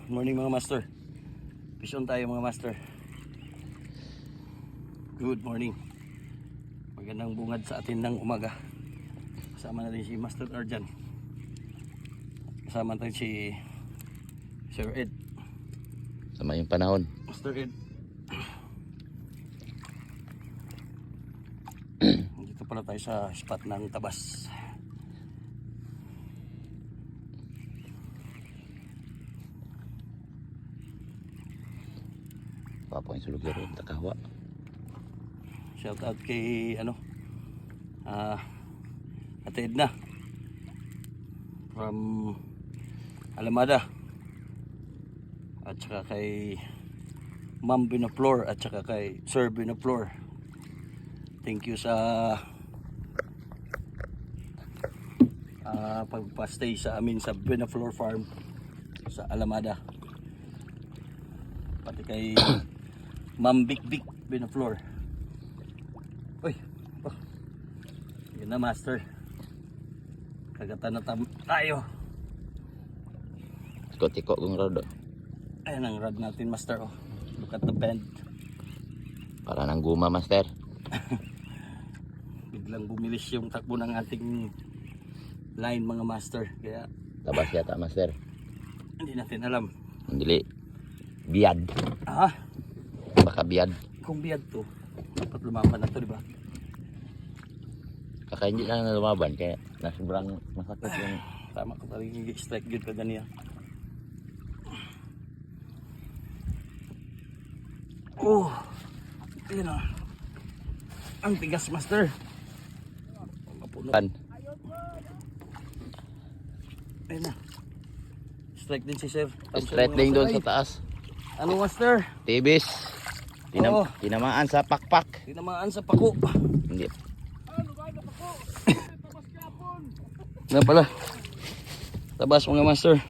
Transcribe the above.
morning mga master. Fish on tayo mga master. Good morning. Magandang bungad sa atin ng umaga. Kasama natin si Master Arjan. Kasama natin si Sir Ed. Sama yung panahon. Master Ed. Dito pala tayo sa spot ng Tabas. Papo yung sulog yun, takawa. Shout out kay Ate Edna from Alamada, at saka kay Ma'am Binaflor, at saka kay Sir Binaflor. Thank you sa pagpa-stay sa amin sa Binaflor Farm sa Alamada, pati kay Ma'am Big Binaflor. Uy, oh, yun na master, kagatan na tayo. Tiko-tiko kong rod. Ayan ang rod natin master. Oh, look at the bend. Para nang guma, master. Biglang bumilis yung takbo ng ating line mga master, kaya Tabas yata, master. hindi natin alam. Hindi. Biyad. Baka biyad. Kung biyad to, dapat lumaban na to, di ba? Kaka hindi na lumaban, kaya nasobrang masakit yung... Tama ko talagang strike good ka ganiya. Oh, yun o. Ang tigas master. Mapuno. Pan. Ayun na. Strike din si sir. Straight lane doon sa taas. Ano master? Tibis. Oo. Tinamaan sa pakpak. Tinamaan sa pako. Hindi. Na pala. Tabas mga master.